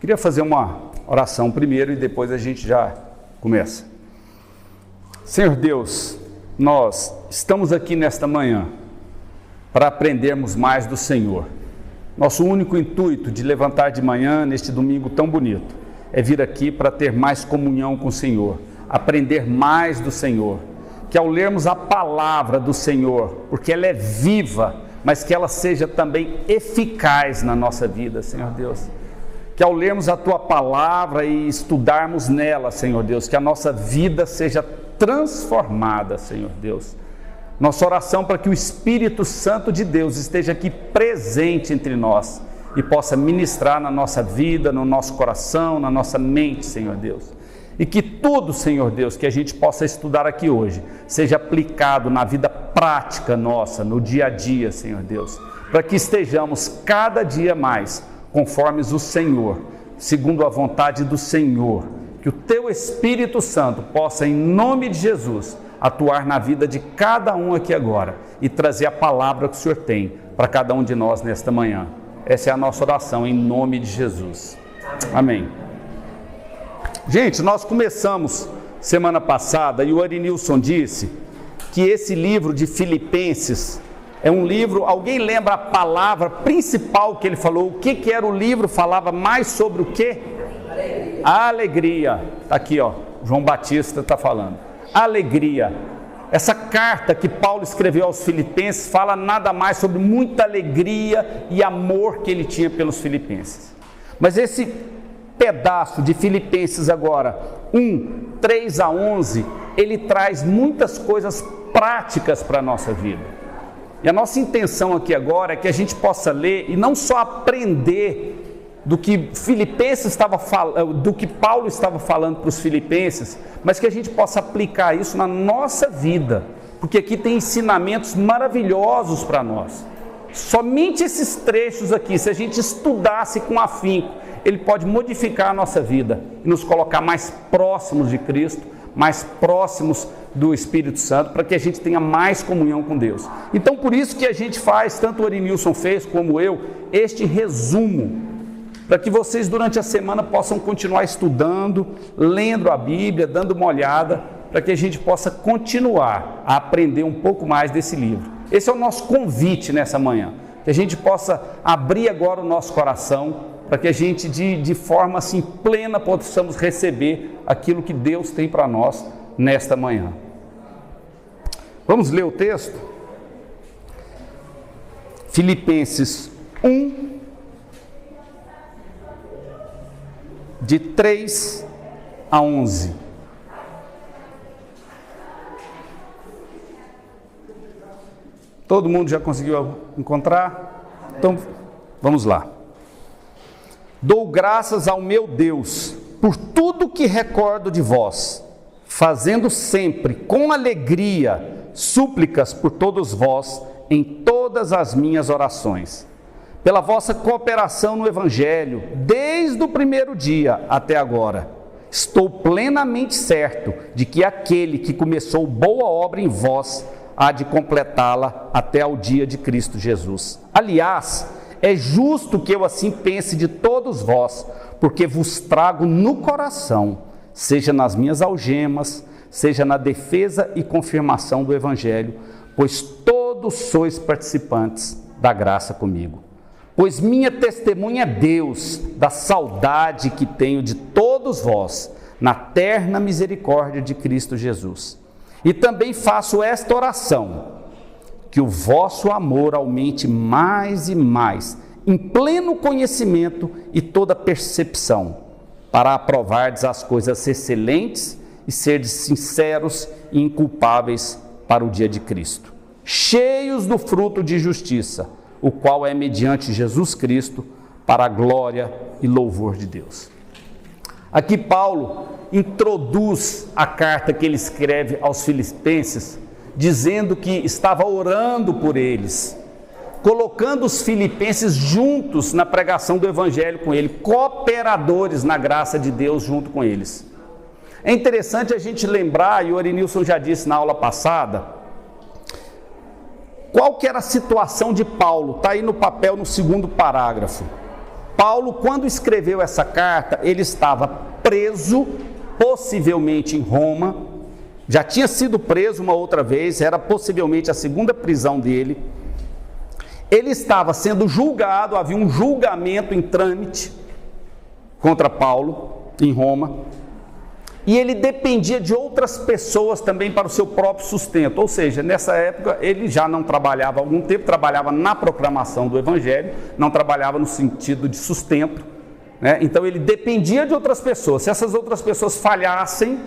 Queria fazer uma oração primeiro e depois a gente já começa. Senhor Deus, nós estamos aqui nesta manhã para aprendermos mais do Senhor. Nosso único intuito de levantar de manhã neste domingo tão bonito é vir aqui para ter mais comunhão com o Senhor, aprender mais do Senhor, que ao lermos a palavra do Senhor, porque ela é viva, mas que ela seja também eficaz na nossa vida, Senhor Deus. Que ao lermos a Tua palavra e estudarmos nela, Senhor Deus, que a nossa vida seja transformada, Senhor Deus. Nossa oração para que o Espírito Santo de Deus esteja aqui presente entre nós e possa ministrar na nossa vida, no nosso coração, na nossa mente, Senhor Deus. E que tudo, Senhor Deus, que a gente possa estudar aqui hoje, seja aplicado na vida prática nossa, no dia a dia, Senhor Deus, para que estejamos cada dia mais conformes o Senhor, segundo a vontade do Senhor, que o Teu Espírito Santo possa, em nome de Jesus, atuar na vida de cada um aqui agora e trazer a palavra que o Senhor tem para cada um de nós nesta manhã. Essa é a nossa oração, em nome de Jesus. Amém. Gente, nós começamos semana passada e o Arinilson disse que esse livro de Filipenses é um livro, alguém lembra a palavra principal que ele falou? O que era o livro? Falava mais sobre o quê? Alegria. Está aqui, ó, João Batista está falando. Alegria. Essa carta que Paulo escreveu aos Filipenses fala nada mais sobre muita alegria e amor que ele tinha pelos filipenses. Mas esse pedaço de Filipenses agora, 3 a 11, ele traz muitas coisas práticas para a nossa vida. E a nossa intenção aqui agora é que a gente possa ler e não só aprender do que do que Paulo estava falando para os filipenses, mas que a gente possa aplicar isso na nossa vida, porque aqui tem ensinamentos maravilhosos para nós. Somente esses trechos aqui, se a gente estudasse com afinco, ele pode modificar a nossa vida e nos colocar mais próximos de Cristo, mais próximos do Espírito Santo, para que a gente tenha mais comunhão com Deus. Então, por isso que a gente faz, tanto o Arinilson fez como eu, este resumo, para que vocês durante a semana possam continuar estudando, lendo a Bíblia, dando uma olhada, para que a gente possa continuar a aprender um pouco mais desse livro. Esse é o nosso convite nessa manhã, que a gente possa abrir agora o nosso coração, para que a gente de forma assim plena possamos receber aquilo que Deus tem para nós nesta manhã. Vamos ler o texto? Filipenses 1, de 3 a 11. Todo mundo já conseguiu encontrar? Então, vamos lá. Dou graças ao meu Deus por tudo que recordo de vós, fazendo sempre com alegria súplicas por todos vós em todas as minhas orações, pela vossa cooperação no Evangelho, desde o primeiro dia até agora. Estou plenamente certo de que aquele que começou boa obra em vós há de completá-la até ao dia de Cristo Jesus. Aliás, é justo que eu assim pense de todos vós, porque vos trago no coração, seja nas minhas algemas, seja na defesa e confirmação do Evangelho, pois todos sois participantes da graça comigo. Pois minha testemunha é Deus da saudade que tenho de todos vós, na terna misericórdia de Cristo Jesus. E também faço esta oração, que o vosso amor aumente mais e mais, em pleno conhecimento e toda percepção, para aprovardes as coisas excelentes e serdes sinceros e inculpáveis para o dia de Cristo, cheios do fruto de justiça, o qual é mediante Jesus Cristo, para a glória e louvor de Deus. Aqui Paulo introduz a carta que ele escreve aos Filipenses, dizendo que estava orando por eles, colocando os filipenses juntos na pregação do Evangelho com ele, cooperadores na graça de Deus junto com eles. É interessante a gente lembrar, e o Arinilson já disse na aula passada, qual que era a situação de Paulo, está aí no papel no segundo parágrafo. Paulo, quando escreveu essa carta, ele estava preso, possivelmente em Roma, já tinha sido preso uma outra vez, era possivelmente a segunda prisão dele. Ele estava sendo julgado, havia um julgamento em trâmite contra Paulo em Roma, e ele dependia de outras pessoas também para o seu próprio sustento, ou seja, nessa época ele já não trabalhava há algum tempo, trabalhava na proclamação do Evangelho, não trabalhava no sentido de sustento, né? Então ele dependia de outras pessoas. Se essas outras pessoas falhassem,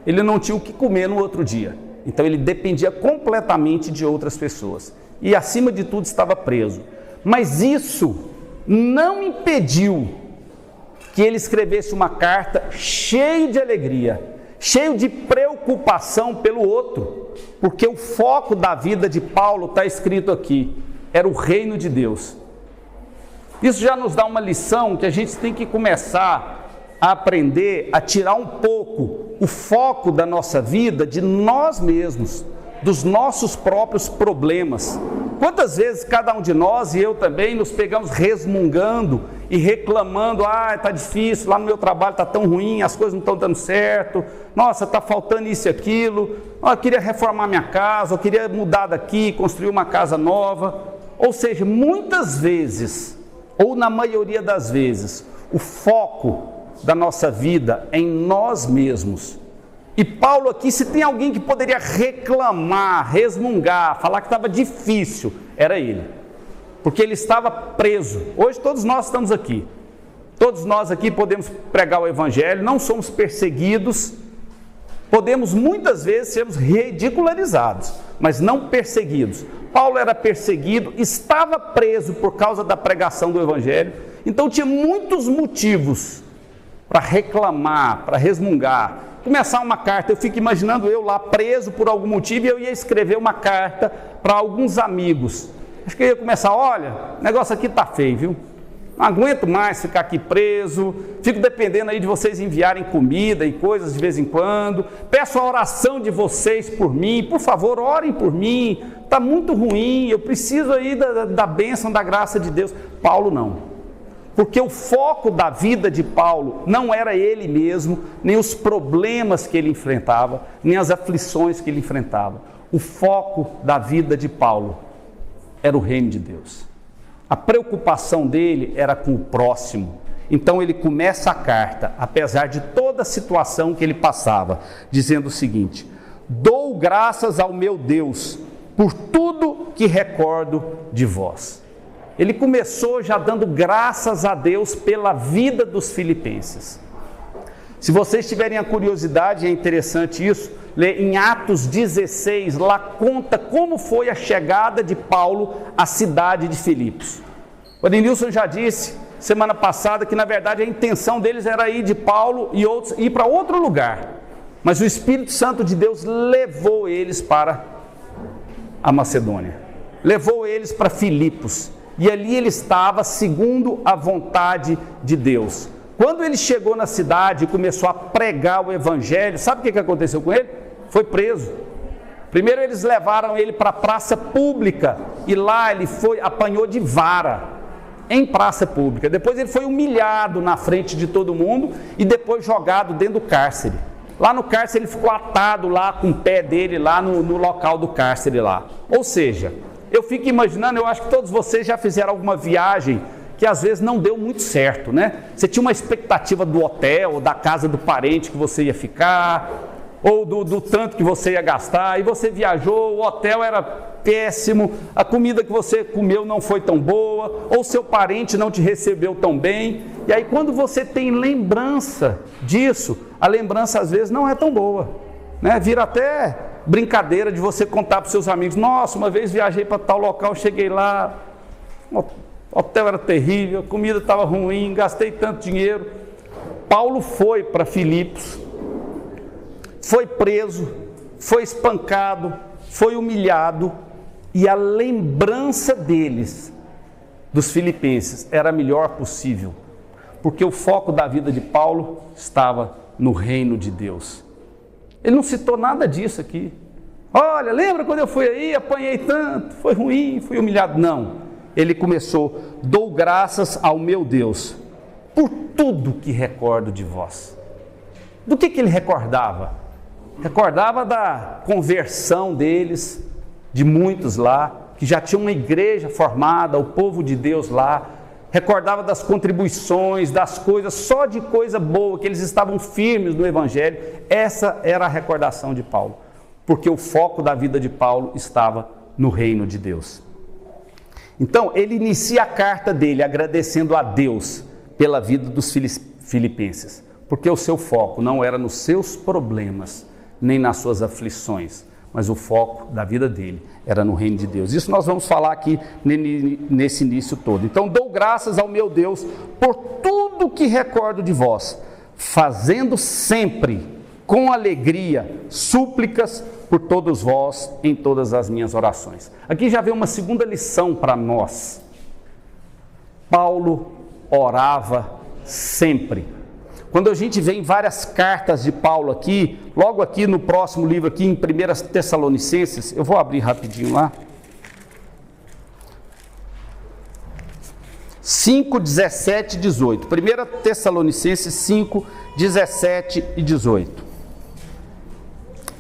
ele não tinha o que comer no outro dia, então ele dependia completamente de outras pessoas, e acima de tudo estava preso. Mas isso não impediu que ele escrevesse uma carta cheio de alegria, cheio de preocupação pelo outro, porque o foco da vida de Paulo está escrito aqui, era o reino de Deus. Isso já nos dá uma lição que a gente tem que começar a aprender a tirar um pouco o foco da nossa vida de nós mesmos, dos nossos próprios problemas. Quantas vezes cada um de nós, e eu também, nos pegamos resmungando e reclamando: está difícil, lá no meu trabalho está tão ruim, as coisas não estão dando certo, nossa, está faltando isso e aquilo, eu queria reformar minha casa, eu queria mudar daqui, construir uma casa nova. Ou seja, muitas vezes, ou na maioria das vezes, o foco da nossa vida é em nós mesmos. E Paulo aqui, se tem alguém que poderia reclamar, resmungar, falar que estava difícil, era ele. Porque ele estava preso. Hoje todos nós estamos aqui. Todos nós aqui podemos pregar o Evangelho, não somos perseguidos. Podemos muitas vezes sermos ridicularizados, mas não perseguidos. Paulo era perseguido, estava preso por causa da pregação do Evangelho. Então tinha muitos motivos para reclamar, para resmungar. Começar uma carta, eu fico imaginando eu lá preso por algum motivo, e eu ia escrever uma carta para alguns amigos. Acho que eu ia começar: olha, o negócio aqui está feio, viu? Não aguento mais ficar aqui preso, fico dependendo aí de vocês enviarem comida e coisas de vez em quando, peço a oração de vocês por mim, por favor, orem por mim, está muito ruim, eu preciso aí da bênção, da graça de Deus. Paulo não. Porque o foco da vida de Paulo não era ele mesmo, nem os problemas que ele enfrentava, nem as aflições que ele enfrentava. O foco da vida de Paulo era o reino de Deus. A preocupação dele era com o próximo. Então ele começa a carta, apesar de toda a situação que ele passava, dizendo o seguinte: dou graças ao meu Deus por tudo que recordo de vós. Ele começou já dando graças a Deus pela vida dos filipenses. Se vocês tiverem a curiosidade, é interessante isso, ler em Atos 16, lá conta como foi a chegada de Paulo à cidade de Filipos. O Adenilson já disse semana passada que na verdade a intenção deles era ir de Paulo e outros ir para outro lugar, mas o Espírito Santo de Deus levou eles para a Macedônia, levou eles para Filipos. E ali ele estava segundo a vontade de Deus. Quando ele chegou na cidade e começou a pregar o Evangelho, sabe o que aconteceu com ele? Foi preso. Primeiro eles levaram ele para a praça pública, e lá ele apanhou de vara, em praça pública. Depois ele foi humilhado na frente de todo mundo, e depois jogado dentro do cárcere. Lá no cárcere ele ficou atado lá com o pé dele, lá no local do cárcere lá. Ou seja, eu fico imaginando, eu acho que todos vocês já fizeram alguma viagem que às vezes não deu muito certo, né? Você tinha uma expectativa do hotel, ou da casa do parente que você ia ficar, ou do tanto que você ia gastar, e você viajou, o hotel era péssimo, a comida que você comeu não foi tão boa, ou seu parente não te recebeu tão bem, e aí quando você tem lembrança disso, a lembrança às vezes não é tão boa, né? Vira até brincadeira de você contar para os seus amigos: nossa, uma vez viajei para tal local, cheguei lá, o hotel era terrível, a comida estava ruim, gastei tanto dinheiro. Paulo foi para Filipos, foi preso, foi espancado, foi humilhado, e a lembrança deles, dos filipenses, era a melhor possível, porque o foco da vida de Paulo estava no reino de Deus. Ele não citou nada disso aqui. Olha, lembra quando eu fui aí, apanhei tanto, foi ruim, fui humilhado? Não. ele começou: dou graças ao meu Deus por tudo que recordo de vós. Do que ele recordava? Recordava da conversão deles, de muitos lá, que já tinha uma igreja formada, o povo de Deus lá. Recordava das contribuições, das coisas, só de coisa boa, que eles estavam firmes no Evangelho. Essa era a recordação de Paulo, porque o foco da vida de Paulo estava no reino de Deus. Então, ele inicia a carta dele agradecendo a Deus pela vida dos filipenses, porque o seu foco não era nos seus problemas, nem nas suas aflições, mas o foco da vida dele era no reino de Deus. Isso nós vamos falar aqui nesse início todo. Então, dou graças ao meu Deus por tudo que recordo de vós, fazendo sempre com alegria súplicas por todos vós em todas as minhas orações. Aqui já vem uma segunda lição para nós. Paulo orava sempre. Quando a gente vê em várias cartas de Paulo aqui, logo aqui no próximo livro aqui, em 1 Tessalonicenses, eu vou abrir rapidinho lá. 5, 17 e 18. 1 Tessalonicenses 5, 17 e 18.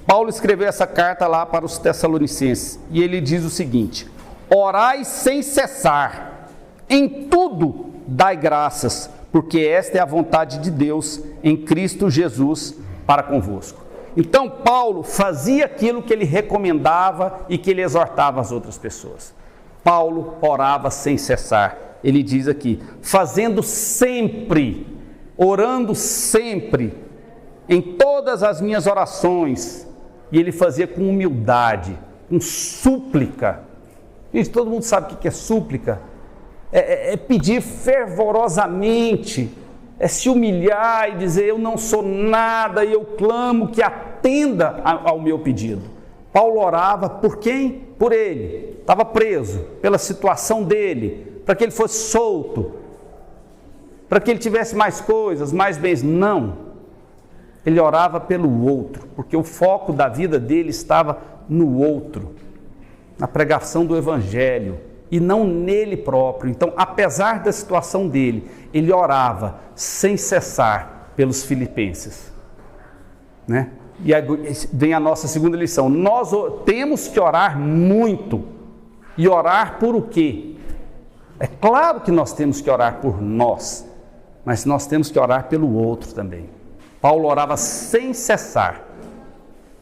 Paulo escreveu essa carta lá para os Tessalonicenses e ele diz o seguinte: orai sem cessar, em tudo dai graças, porque esta é a vontade de Deus em Cristo Jesus para convosco. Então Paulo fazia aquilo que ele recomendava e que ele exortava as outras pessoas. Paulo orava sem cessar. Ele diz aqui: fazendo sempre, orando sempre, em todas as minhas orações. E ele fazia com humildade, com súplica. Gente, todo mundo sabe o que é súplica? É pedir fervorosamente, é se humilhar e dizer: eu não sou nada e eu clamo que atenda ao meu pedido. Paulo orava por quem? Por ele. Estava preso, pela situação dele, para que ele fosse solto, para que ele tivesse mais coisas, mais bens. Não. Ele orava pelo outro, porque o foco da vida dele estava no outro, na pregação do Evangelho, e não nele próprio. Então, apesar da situação dele, ele orava sem cessar pelos filipenses, né? E aí vem a nossa segunda lição: nós temos que orar muito. E orar por o quê? É claro que nós temos que orar por nós, mas nós temos que orar pelo outro também. Paulo orava sem cessar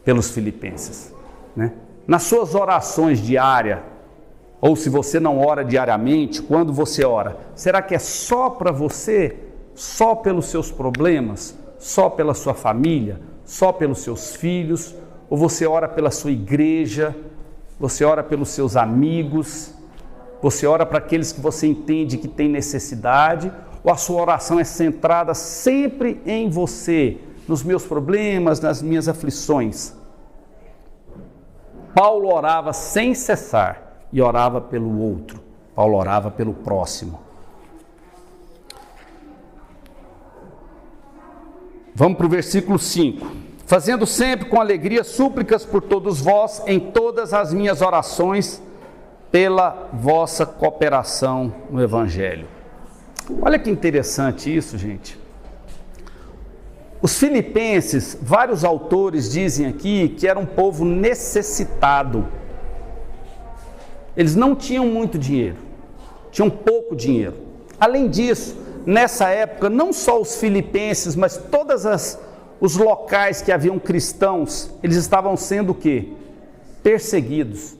pelos filipenses, né? Nas suas orações diárias, ou se você não ora diariamente, quando você ora, será que é só para você? Só pelos seus problemas? Só pela sua família? Só pelos seus filhos? Ou você ora pela sua igreja? Você ora pelos seus amigos? Você ora para aqueles que você entende que tem necessidade? Ou a sua oração é centrada sempre em você, nos meus problemas, nas minhas aflições? Paulo orava sem cessar e orava pelo outro. Paulo orava pelo próximo. Vamos para o versículo 5. Fazendo sempre com alegria súplicas por todos vós em todas as minhas orações, pela vossa cooperação no Evangelho. Olha que interessante isso, gente. Os filipenses, vários autores dizem aqui que era um povo necessitado. Eles não tinham muito dinheiro, tinham pouco dinheiro. Além disso, nessa época, não só os filipenses, mas todos os locais que haviam cristãos, eles estavam sendo o quê? Perseguidos.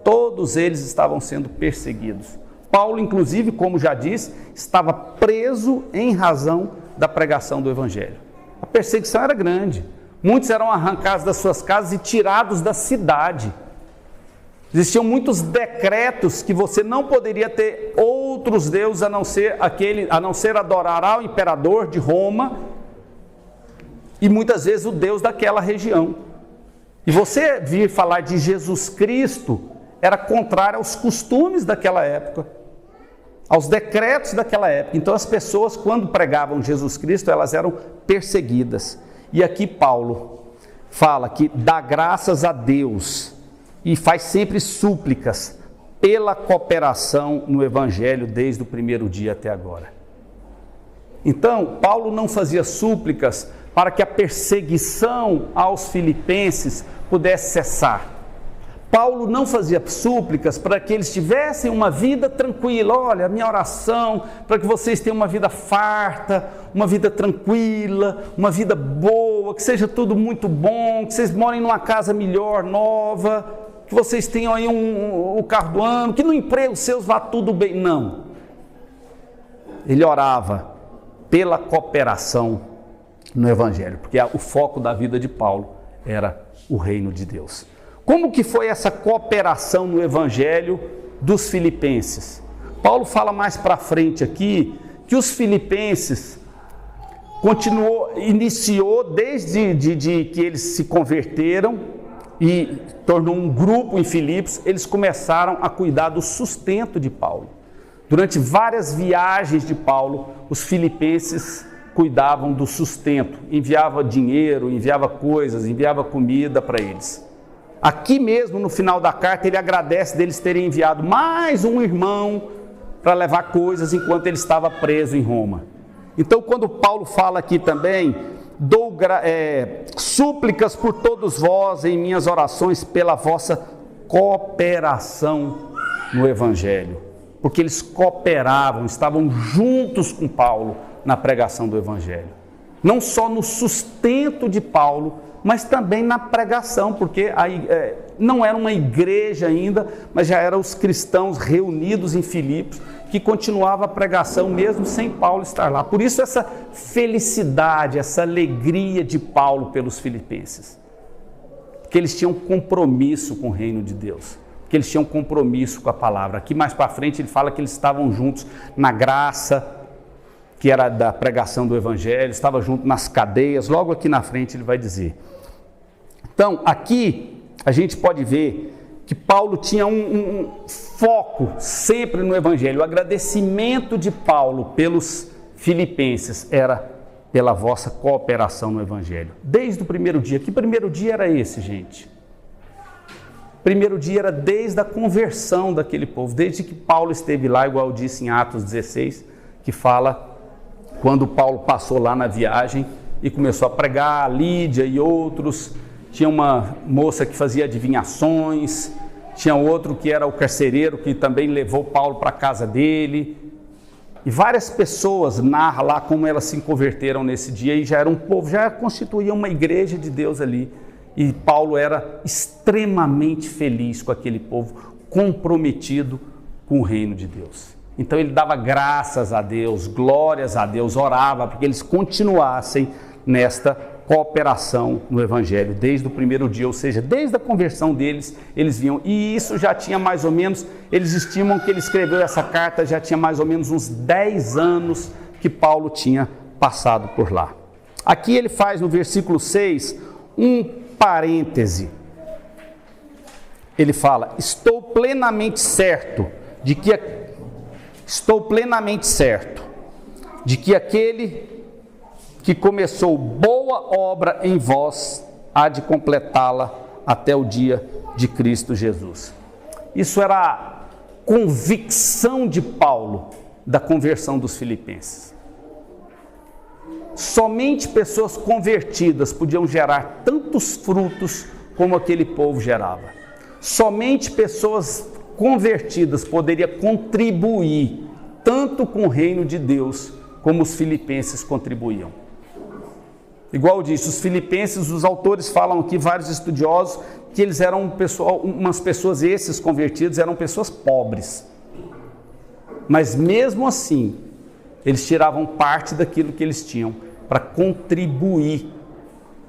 Todos eles estavam sendo perseguidos. Paulo, inclusive, como já disse, estava preso em razão da pregação do Evangelho. A perseguição era grande. Muitos eram arrancados das suas casas e tirados da cidade. Existiam muitos decretos que você não poderia ter outros deuses a não ser adorar ao imperador de Roma e muitas vezes o Deus daquela região. E você vir falar de Jesus Cristo era contrário aos costumes daquela época, aos decretos daquela época. Então as pessoas, quando pregavam Jesus Cristo, elas eram perseguidas. E aqui Paulo fala que dá graças a Deus e faz sempre súplicas pela cooperação no Evangelho desde o primeiro dia até agora. Então, Paulo não fazia súplicas para que a perseguição aos filipenses pudesse cessar. Paulo não fazia súplicas para que eles tivessem uma vida tranquila. Olha, a minha oração para que vocês tenham uma vida farta, uma vida tranquila, uma vida boa, que seja tudo muito bom, que vocês morem numa casa melhor, nova, que vocês tenham aí o carro do ano, que no emprego seus vá tudo bem. Não. Ele orava pela cooperação no Evangelho, porque o foco da vida de Paulo era o reino de Deus. Como que foi essa cooperação no Evangelho dos filipenses? Paulo fala mais para frente aqui que os filipenses iniciou desde que eles se converteram e tornou um grupo em Filipos, eles começaram a cuidar do sustento de Paulo. Durante várias viagens de Paulo, os filipenses cuidavam do sustento, enviava dinheiro, enviava coisas, enviava comida para eles. Aqui mesmo no final da carta ele agradece deles terem enviado mais um irmão para levar coisas enquanto ele estava preso em Roma. Então quando Paulo fala aqui também, dou súplicas por todos vós em minhas orações pela vossa cooperação no Evangelho. Porque eles cooperavam, estavam juntos com Paulo na pregação do Evangelho. Não só no sustento de Paulo, mas também na pregação, porque não era uma igreja ainda, mas já eram os cristãos reunidos em Filipos, que continuava a pregação mesmo sem Paulo estar lá. Por isso essa felicidade, essa alegria de Paulo pelos filipenses, porque eles tinham compromisso com o reino de Deus, porque eles tinham compromisso com a palavra. Aqui mais para frente ele fala que eles estavam juntos na graça, que era da pregação do Evangelho, estava junto nas cadeias, logo aqui na frente ele vai dizer. Então, aqui a gente pode ver que Paulo tinha um foco sempre no Evangelho. O agradecimento de Paulo pelos filipenses era pela vossa cooperação no Evangelho. Desde o primeiro dia. Que primeiro dia era esse, gente? Primeiro dia era desde a conversão daquele povo, desde que Paulo esteve lá, igual disse em Atos 16, que fala quando Paulo passou lá na viagem e começou a pregar, Lídia e outros. Tinha uma moça que fazia adivinhações, tinha outro que era o carcereiro, que também levou Paulo para a casa dele. E várias pessoas narram lá como elas se converteram nesse dia, e já era um povo, já constituía uma igreja de Deus ali. E Paulo era extremamente feliz com aquele povo, comprometido com o reino de Deus. Então ele dava graças a Deus, glórias a Deus, orava para que eles continuassem nesta cooperação no Evangelho, desde o primeiro dia, ou seja, desde a conversão deles, eles vinham. E isso já tinha mais ou menos, eles estimam que ele escreveu essa carta, já tinha mais ou menos uns 10 anos que Paulo tinha passado por lá. Aqui ele faz no versículo 6 um parêntese. Ele fala: estou plenamente certo de que aquele que começou boa obra em vós há de completá-la até o dia de Cristo Jesus. Isso era a convicção de Paulo da conversão dos filipenses. Somente pessoas convertidas podiam gerar tantos frutos como aquele povo gerava. Somente pessoas convertidas poderiam contribuir tanto com o reino de Deus como os filipenses contribuíam. Igual disse, os filipenses, os autores falam aqui, vários estudiosos, que eles eram esses convertidos eram pessoas pobres. Mas mesmo assim, eles tiravam parte daquilo que eles tinham para contribuir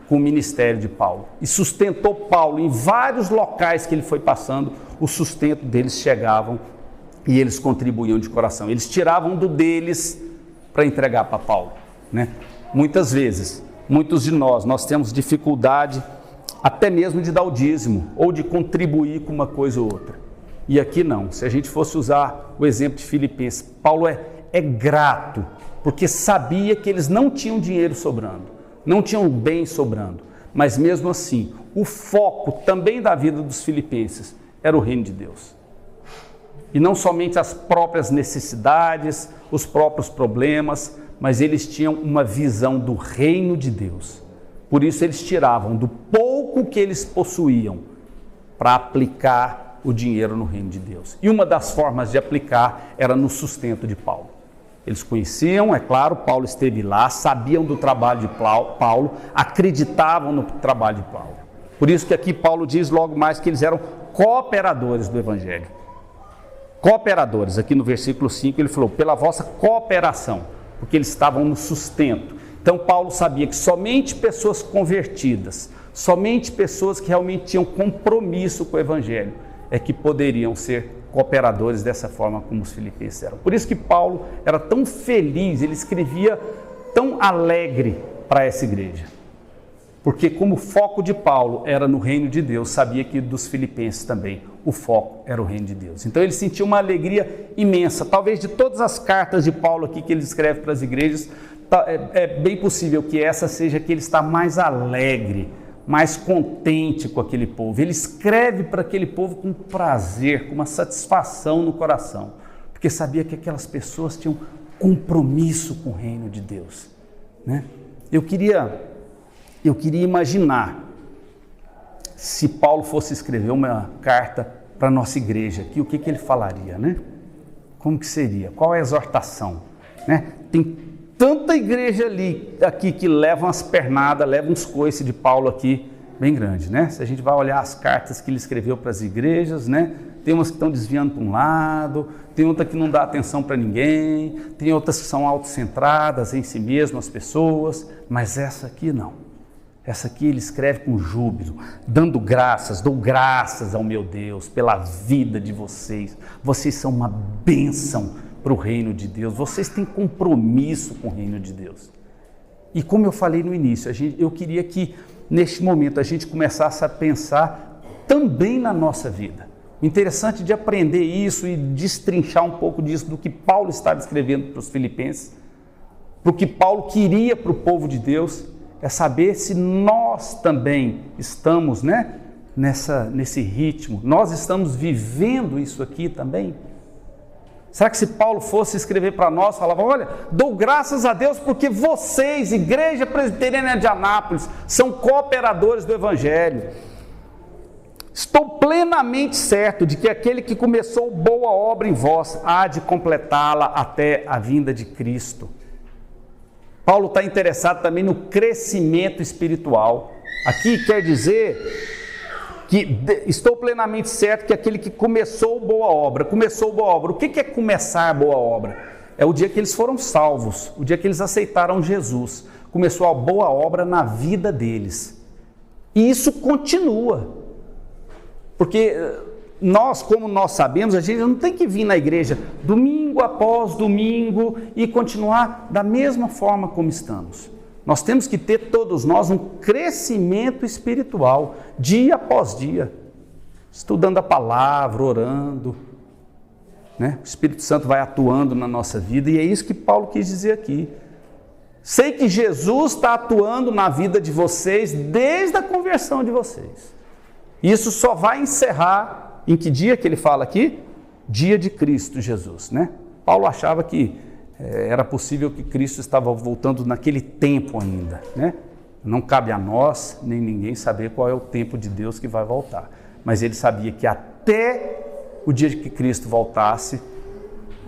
com o ministério de Paulo. E sustentou Paulo em vários locais que ele foi passando, o sustento deles chegavam e eles contribuíam de coração. Eles tiravam do deles para entregar para Paulo, né? Muitas vezes, muitos de nós temos dificuldade até mesmo de dar o dízimo ou de contribuir com uma coisa ou outra. E aqui não. Se a gente fosse usar o exemplo de Filipenses, Paulo é grato, porque sabia que eles não tinham dinheiro sobrando, não tinham bem sobrando, mas mesmo assim, o foco também da vida dos filipenses era o reino de Deus. E não somente as próprias necessidades, os próprios problemas, mas eles tinham uma visão do reino de Deus. Por isso eles tiravam do pouco que eles possuíam para aplicar o dinheiro no reino de Deus. E uma das formas de aplicar era no sustento de Paulo. Eles conheciam, é claro, Paulo esteve lá, sabiam do trabalho de Paulo, acreditavam no trabalho de Paulo. Por isso que aqui Paulo diz logo mais que eles eram cooperadores do Evangelho. Cooperadores, aqui no versículo 5 ele falou, pela vossa cooperação, porque eles estavam no sustento. Então Paulo sabia que somente pessoas convertidas, somente pessoas que realmente tinham compromisso com o Evangelho, é que poderiam ser cooperadores dessa forma como os filipenses eram. Por isso que Paulo era tão feliz, ele escrevia tão alegre para essa igreja. Porque como o foco de Paulo era no reino de Deus, sabia que dos filipenses também o foco era o reino de Deus. Então ele sentia uma alegria imensa. Talvez de todas as cartas de Paulo aqui que ele escreve para as igrejas, é bem possível que essa seja que ele está mais alegre, mais contente com aquele povo. Ele escreve para aquele povo com prazer, com uma satisfação no coração, porque sabia que aquelas pessoas tinham compromisso com o reino de Deus, né? Eu queria imaginar se Paulo fosse escrever uma carta para a nossa igreja aqui, o que ele falaria, né? Como que seria? Qual é a exortação, né? Tem tanta igreja aqui que leva umas pernadas, leva uns coices de Paulo aqui bem grande, né? Se a gente vai olhar as cartas que ele escreveu para as igrejas, né? Tem umas que estão desviando para um lado, tem outra que não dá atenção para ninguém, tem outras que são autocentradas em si mesmo, as pessoas, mas essa aqui não. Essa aqui ele escreve com júbilo, dando graças, dou graças ao meu Deus pela vida de vocês. Vocês são uma bênção para o reino de Deus, vocês têm compromisso com o reino de Deus. E como eu falei no início, eu queria que neste momento a gente começasse a pensar também na nossa vida. O interessante de aprender isso e destrinchar um pouco disso do que Paulo estava escrevendo para os filipenses, para o que Paulo queria para o povo de Deus, é saber se nós também estamos, né, nesse ritmo, nós estamos vivendo isso aqui também. Será que se Paulo fosse escrever para nós, falava, olha, dou graças a Deus porque vocês, Igreja Presbiteriana de Anápolis, são cooperadores do Evangelho. Estou plenamente certo de que aquele que começou boa obra em vós há de completá-la até a vinda de Cristo. Paulo está interessado também no crescimento espiritual. Aqui quer dizer que estou plenamente certo que aquele que começou boa obra. O que é começar boa obra? É o dia que eles foram salvos, o dia que eles aceitaram Jesus. Começou a boa obra na vida deles. E isso continua. Porque nós, como nós sabemos, a gente não tem que vir na igreja domingo após domingo e continuar da mesma forma como estamos. Nós temos que ter, todos nós, um crescimento espiritual, dia após dia, estudando a palavra, orando, né? O Espírito Santo vai atuando na nossa vida e é isso que Paulo quis dizer aqui. Sei que Jesus está atuando na vida de vocês desde a conversão de vocês. Isso só vai encerrar, em que dia que ele fala aqui? Dia de Cristo Jesus, né? Paulo achava que era possível que Cristo estava voltando naquele tempo ainda, né? Não cabe a nós, nem ninguém saber qual é o tempo de Deus que vai voltar. Mas ele sabia que até o dia que Cristo voltasse,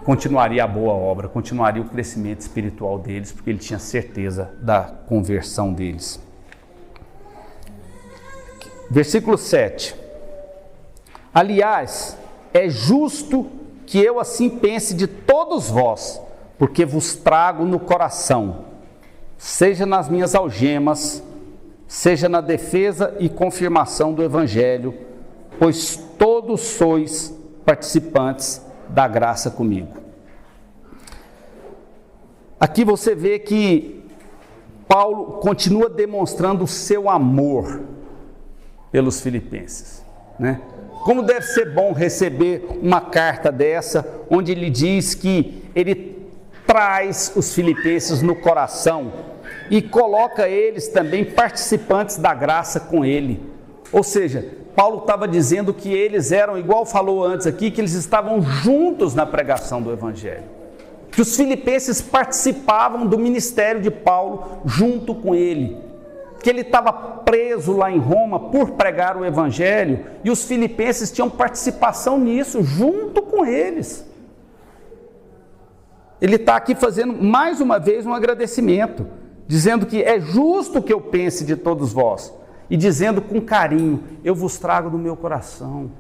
continuaria a boa obra, continuaria o crescimento espiritual deles, porque ele tinha certeza da conversão deles. Versículo 7. Aliás, é justo que eu assim pense de todos vós, porque vos trago no coração, seja nas minhas algemas, seja na defesa e confirmação do Evangelho, pois todos sois participantes da graça comigo. Aqui você vê que Paulo continua demonstrando o seu amor pelos filipenses, né? Como deve ser bom receber uma carta dessa, onde ele diz que ele traz os filipenses no coração e coloca eles também participantes da graça com ele. Ou seja, Paulo estava dizendo que eles eram, igual falou antes aqui, que eles estavam juntos na pregação do Evangelho. Que os filipenses participavam do ministério de Paulo junto com ele. Que ele estava preso lá em Roma por pregar o Evangelho e os filipenses tinham participação nisso junto com eles. Ele está aqui fazendo mais uma vez um agradecimento, dizendo que é justo que eu pense de todos vós e dizendo com carinho, eu vos trago do meu coração.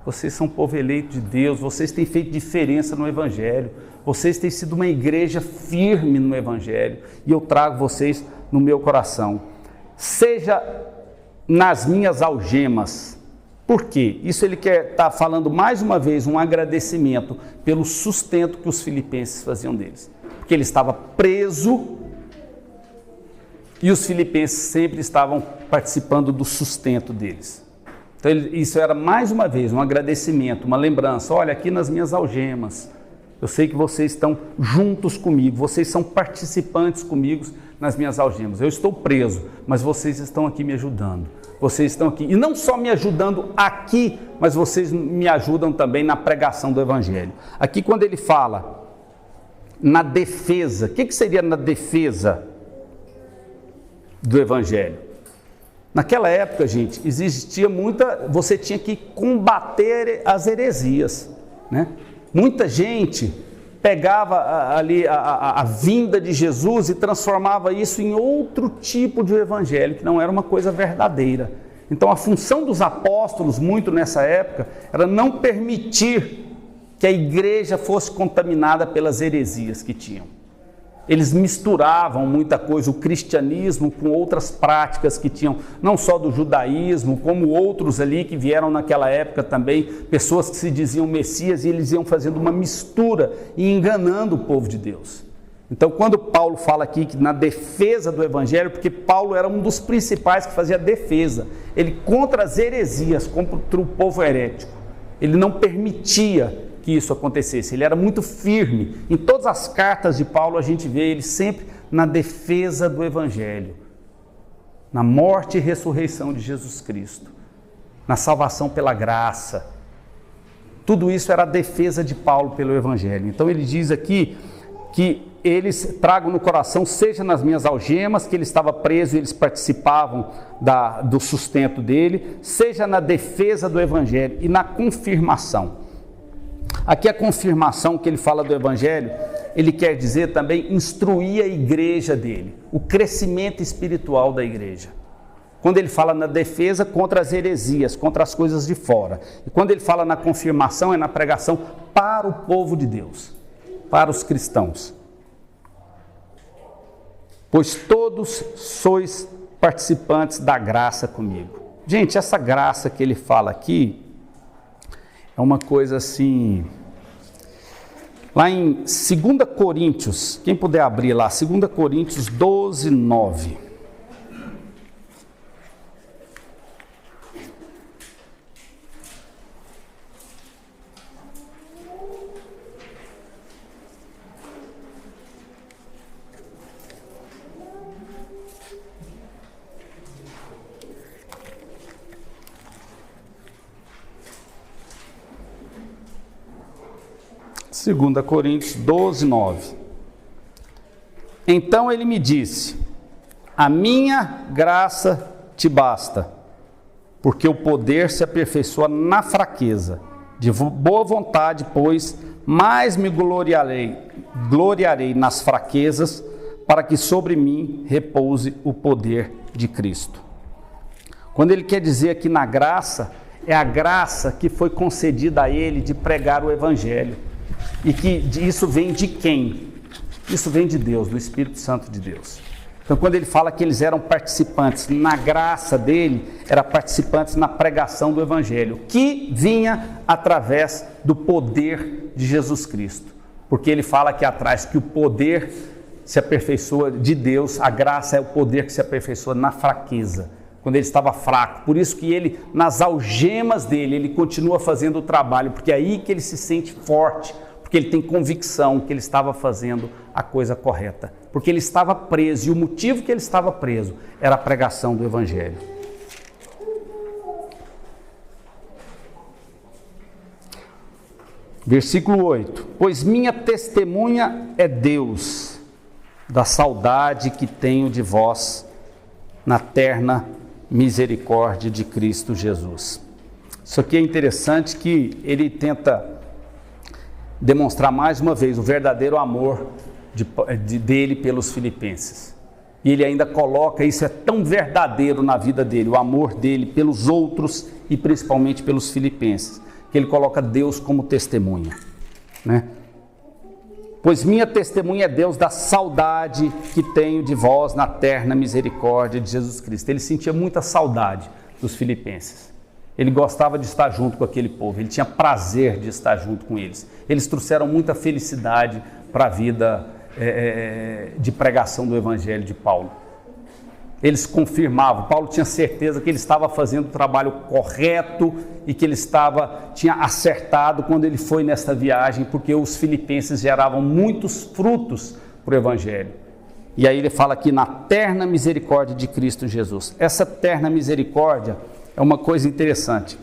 Vocês são povo eleito de Deus, vocês têm feito diferença no Evangelho, vocês têm sido uma igreja firme no Evangelho e eu trago vocês no meu coração. Seja nas minhas algemas. Por quê? Isso ele quer estar falando mais uma vez um agradecimento pelo sustento que os filipenses faziam deles. Porque ele estava preso e os filipenses sempre estavam participando do sustento deles. Então isso era mais uma vez um agradecimento, uma lembrança. Olha, aqui nas minhas algemas, eu sei que vocês estão juntos comigo, vocês são participantes comigo nas minhas algemas. Eu estou preso, mas vocês estão aqui me ajudando. Vocês estão aqui, e não só me ajudando aqui, mas vocês me ajudam também na pregação do Evangelho. Aqui quando ele fala na defesa, o que seria na defesa do Evangelho? Naquela época, gente, existia você tinha que combater as heresias, né? Muita gente pegava ali a vinda de Jesus e transformava isso em outro tipo de evangelho, que não era uma coisa verdadeira. Então a função dos apóstolos, muito nessa época, era não permitir que a igreja fosse contaminada pelas heresias que tinham. Eles misturavam muita coisa, o cristianismo com outras práticas que tinham, não só do judaísmo, como outros ali que vieram naquela época também, pessoas que se diziam Messias, e eles iam fazendo uma mistura e enganando o povo de Deus. Então, quando Paulo fala aqui que na defesa do Evangelho, porque Paulo era um dos principais que fazia defesa, ele contra as heresias, contra o povo herético, ele não permitia que isso acontecesse, ele era muito firme. Em todas as cartas de Paulo a gente vê ele sempre na defesa do Evangelho, na morte e ressurreição de Jesus Cristo, na salvação pela graça. Tudo isso era a defesa de Paulo pelo Evangelho. Então ele diz aqui que eles tragam no coração, seja nas minhas algemas, que ele estava preso e eles participavam do sustento dele, seja na defesa do Evangelho e na confirmação. Aqui a confirmação que ele fala do Evangelho, ele quer dizer também instruir a igreja dele, o crescimento espiritual da igreja. Quando ele fala na defesa, contra as heresias, contra as coisas de fora. E quando ele fala na confirmação, é na pregação para o povo de Deus, para os cristãos. Pois todos sois participantes da graça comigo. Gente, essa graça que ele fala aqui é uma coisa assim. Lá em 2 Coríntios, quem puder abrir lá, 2 Coríntios 12, 9. Segunda Coríntios 12, 9. Então ele me disse: a minha graça te basta, porque o poder se aperfeiçoa na fraqueza. De boa vontade, pois, mais me gloriarei nas fraquezas, para que sobre mim repouse o poder de Cristo. Quando ele quer dizer aqui na graça, é a graça que foi concedida a ele de pregar o Evangelho. E que isso vem de quem? Isso vem de Deus, do Espírito Santo de Deus. Então quando ele fala que eles eram participantes na graça dele, eram participantes na pregação do Evangelho, que vinha através do poder de Jesus Cristo. Porque ele fala aqui atrás que o poder se aperfeiçoa de Deus, a graça é o poder que se aperfeiçoa na fraqueza, quando ele estava fraco. Por isso que ele, nas algemas dele, ele continua fazendo o trabalho, porque é aí que ele se sente forte, porque ele tem convicção que ele estava fazendo a coisa correta, porque ele estava preso, e o motivo que ele estava preso era a pregação do Evangelho. Versículo 8: pois minha testemunha é Deus, da saudade que tenho de vós, na terna misericórdia de Cristo Jesus. Isso aqui é interessante, que ele tenta demonstrar mais uma vez o verdadeiro amor dele pelos filipenses. E ele ainda coloca, isso é tão verdadeiro na vida dele, o amor dele pelos outros e principalmente pelos filipenses, que ele coloca Deus como testemunha, né? Pois minha testemunha é Deus, da saudade que tenho de vós na terna misericórdia de Jesus Cristo. Ele sentia muita saudade dos filipenses. Ele gostava de estar junto com aquele povo, ele tinha prazer de estar junto com eles. Eles trouxeram muita felicidade para a vida de pregação do Evangelho de Paulo. Eles confirmavam, Paulo tinha certeza que ele estava fazendo o trabalho correto e que ele tinha acertado quando ele foi nesta viagem, porque os filipenses geravam muitos frutos para o Evangelho. E aí ele fala aqui na terna misericórdia de Cristo Jesus. Essa terna misericórdia é uma coisa interessante.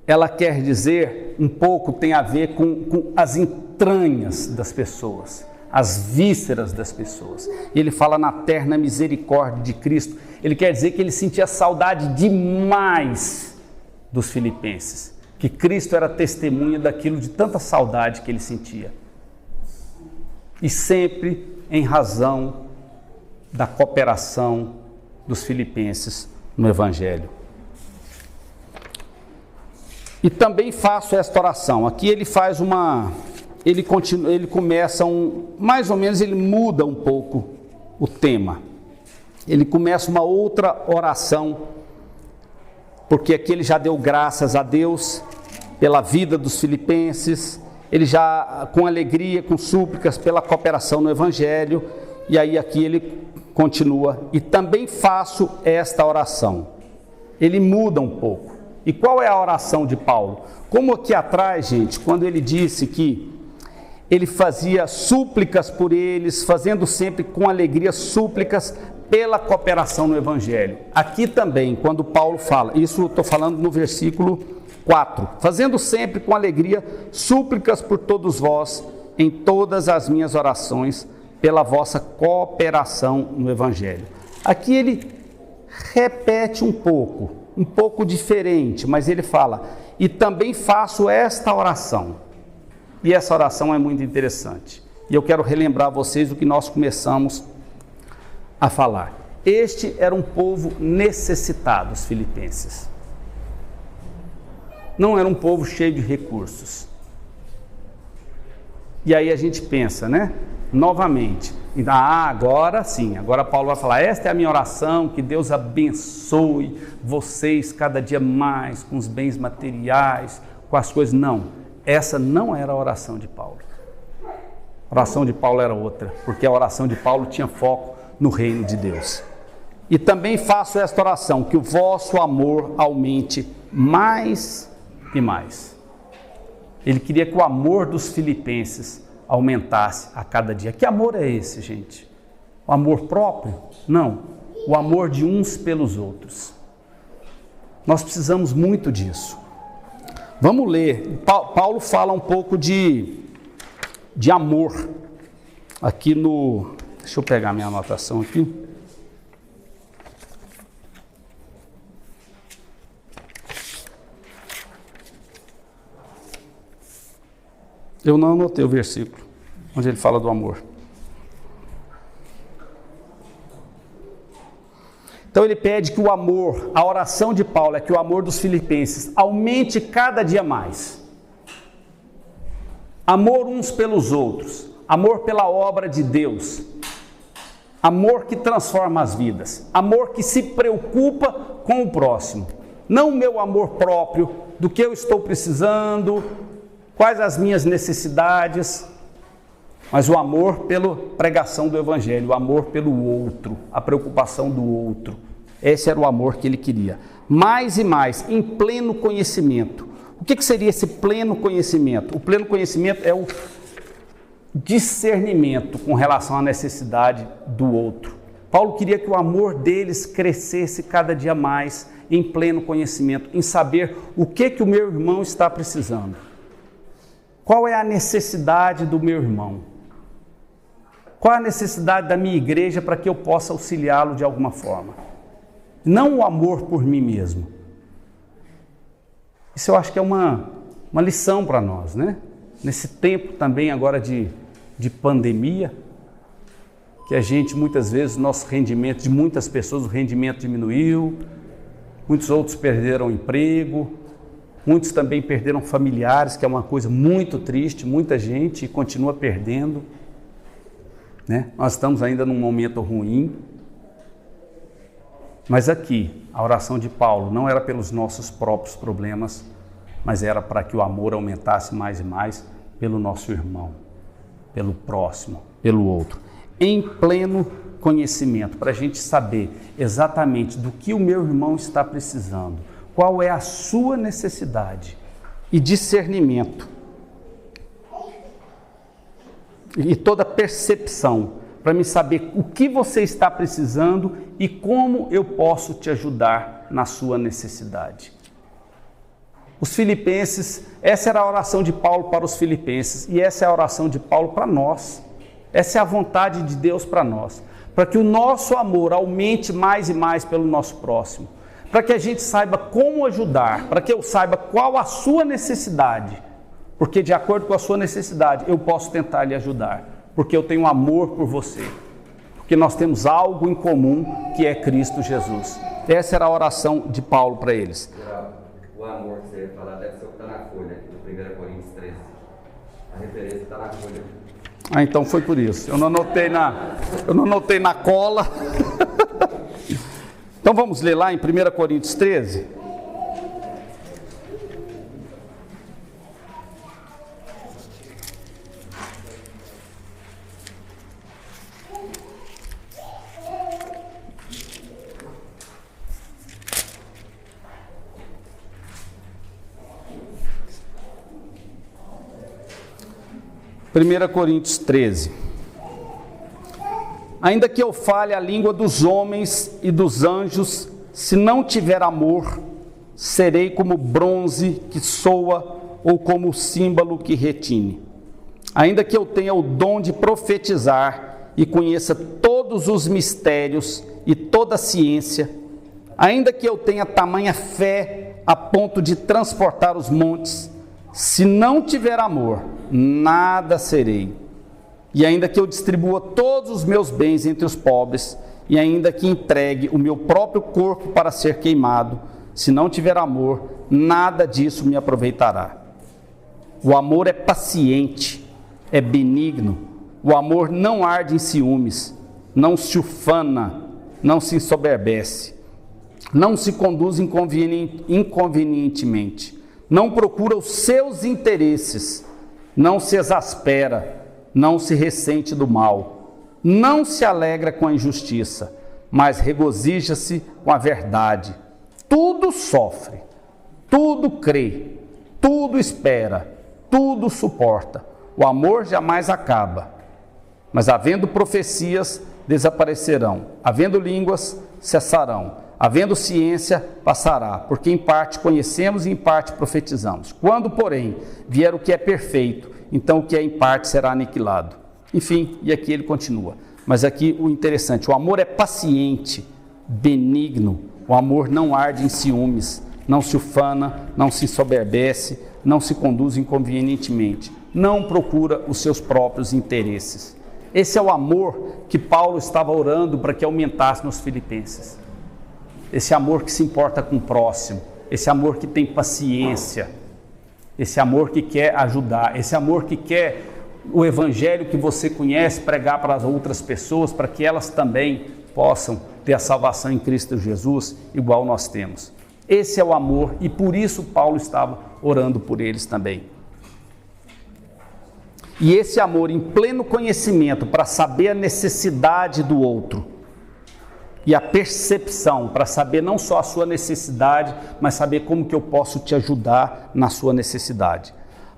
Ela quer dizer, um pouco tem a ver com as entranhas das pessoas, as vísceras das pessoas. E ele fala na terna misericórdia de Cristo. Ele quer dizer que ele sentia saudade demais dos filipenses, que Cristo era testemunha daquilo, de tanta saudade que ele sentia. E sempre em razão da cooperação dos filipenses no Evangelho. E também faço esta oração. Aqui ele faz ele começa mais ou menos, ele muda um pouco o tema. Ele começa uma outra oração, porque aqui ele já deu graças a Deus pela vida dos filipenses, ele já com alegria, com súplicas pela cooperação no Evangelho, e aí aqui ele continua, e também faço esta oração. Ele muda um pouco. E qual é a oração de Paulo? Como aqui atrás, gente, quando ele disse que ele fazia súplicas por eles, fazendo sempre com alegria súplicas pela cooperação no Evangelho. Aqui também, quando Paulo fala, isso eu estou falando no versículo 4, fazendo sempre com alegria súplicas por todos vós, em todas as minhas orações, pela vossa cooperação no Evangelho. Aqui ele repete um pouco diferente, mas ele fala, e também faço esta oração. E essa oração é muito interessante. E eu quero relembrar a vocês o que nós começamos a falar. Este era um povo necessitado, os filipenses. Não era um povo cheio de recursos. E aí a gente pensa, né? Novamente, agora sim, agora Paulo vai falar, esta é a minha oração, que Deus abençoe vocês cada dia mais, com os bens materiais, com as coisas. Não, essa não era a oração de Paulo. A oração de Paulo era outra, porque a oração de Paulo tinha foco no reino de Deus. E também faço esta oração, que o vosso amor aumente mais e mais. Ele queria que o amor dos filipenses aumentasse a cada dia. Que amor é esse, gente? O amor próprio? Não. O amor de uns pelos outros. Nós precisamos muito disso. Vamos ler. Paulo fala um pouco de amor. Aqui no... Deixa eu pegar minha anotação aqui. Eu não anotei o versículo onde ele fala do amor. Então ele pede que o amor, a oração de Paulo é que o amor dos filipenses aumente cada dia mais. Amor uns pelos outros, amor pela obra de Deus, amor que transforma as vidas, amor que se preocupa com o próximo. Não o meu amor próprio, do que eu estou precisando, quais as minhas necessidades, mas o amor pela pregação do Evangelho, o amor pelo outro, a preocupação do outro. Esse era o amor que ele queria. Mais e mais, em pleno conhecimento. O que seria esse pleno conhecimento? O pleno conhecimento é o discernimento com relação à necessidade do outro. Paulo queria que o amor deles crescesse cada dia mais em pleno conhecimento, em saber o que o meu irmão está precisando. Qual é a necessidade do meu irmão? Qual é a necessidade da minha igreja para que eu possa auxiliá-lo de alguma forma? Não o amor por mim mesmo. Isso eu acho que é uma lição para nós, né? Nesse tempo também agora de pandemia, que a gente muitas vezes, nosso rendimento, de muitas pessoas, o rendimento diminuiu, muitos outros perderam o emprego, muitos também perderam familiares, que é uma coisa muito triste, muita gente continua perdendo, né? Nós estamos ainda num momento ruim, mas aqui, a oração de Paulo não era pelos nossos próprios problemas, mas era para que o amor aumentasse mais e mais pelo nosso irmão, pelo próximo, pelo outro, em pleno conhecimento, para a gente saber exatamente do que o meu irmão está precisando, qual é a sua necessidade e discernimento e toda percepção para me saber o que você está precisando e como eu posso te ajudar na sua necessidade. Os filipenses, essa era a oração de Paulo para os filipenses e essa é a oração de Paulo para nós. Essa é a vontade de Deus para nós, para que o nosso amor aumente mais e mais pelo nosso próximo, para que a gente saiba como ajudar, para que eu saiba qual a sua necessidade, porque de acordo com a sua necessidade eu posso tentar lhe ajudar, porque eu tenho amor por você, porque nós temos algo em comum que é Cristo Jesus. Essa era a oração de Paulo para eles. O amor que você ia falar deve ser o que está na folha, do 1 Coríntios 13. A referência está na folha. Ah, então foi por isso. Eu não anotei na cola. Então vamos ler lá em 1 Coríntios 13. Primeira Coríntios 13. Ainda que eu fale a língua dos homens e dos anjos, se não tiver amor, serei como bronze que soa ou como símbolo que retine. Ainda que eu tenha o dom de profetizar e conheça todos os mistérios e toda a ciência, ainda que eu tenha tamanha fé a ponto de transportar os montes, se não tiver amor, nada serei. E ainda que eu distribua todos os meus bens entre os pobres, e ainda que entregue o meu próprio corpo para ser queimado, se não tiver amor, nada disso me aproveitará. O amor é paciente, é benigno, o amor não arde em ciúmes, não se ufana, não se ensoberbece, não se conduz inconvenientemente, não procura os seus interesses, não se exaspera, não se ressente do mal, não se alegra com a injustiça, mas regozija-se com a verdade. Tudo sofre, tudo crê, tudo espera, tudo suporta. O amor jamais acaba, mas havendo profecias, desaparecerão, havendo línguas, cessarão, havendo ciência, passará, porque em parte conhecemos e em parte profetizamos. Quando, porém, vier o que é perfeito, então o que é em parte será aniquilado. Enfim, e aqui ele continua. Mas aqui o interessante, o amor é paciente, benigno, o amor não arde em ciúmes, não se ufana, não se ensoberbece, não se conduz inconvenientemente, não procura os seus próprios interesses. Esse é o amor que Paulo estava orando para que aumentasse nos filipenses. Esse amor que se importa com o próximo, esse amor que tem paciência, esse amor que quer ajudar, esse amor que quer o evangelho que você conhece pregar para as outras pessoas, para que elas também possam ter a salvação em Cristo Jesus, igual nós temos. Esse é o amor e por isso Paulo estava orando por eles também. E esse amor em pleno conhecimento para saber a necessidade do outro, e a percepção para saber não só a sua necessidade, mas saber como que eu posso te ajudar na sua necessidade.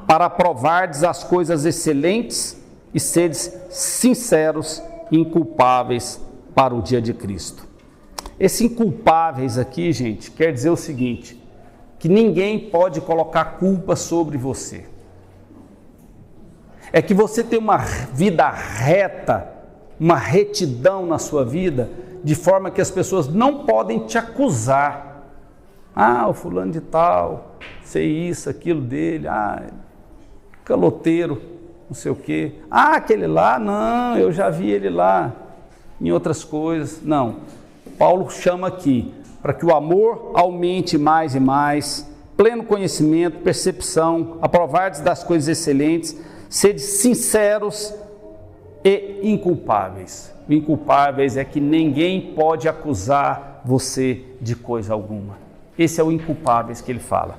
Para provardes as coisas excelentes e seres sinceros e inculpáveis para o dia de Cristo. Esse inculpáveis aqui, gente, quer dizer o seguinte, que ninguém pode colocar culpa sobre você. É que você tem uma vida reta, uma retidão na sua vida, de forma que as pessoas não podem te acusar. Ah, o fulano de tal, sei isso, aquilo dele, caloteiro, não sei o quê. Ah, aquele lá, não, eu já vi ele lá, em outras coisas. Não, Paulo chama aqui, para que o amor aumente mais e mais, pleno conhecimento, percepção, aprovardes das coisas excelentes, sede sinceros e inculpáveis. O inculpáveis é que ninguém pode acusar você de coisa alguma. Esse é o inculpáveis que ele fala,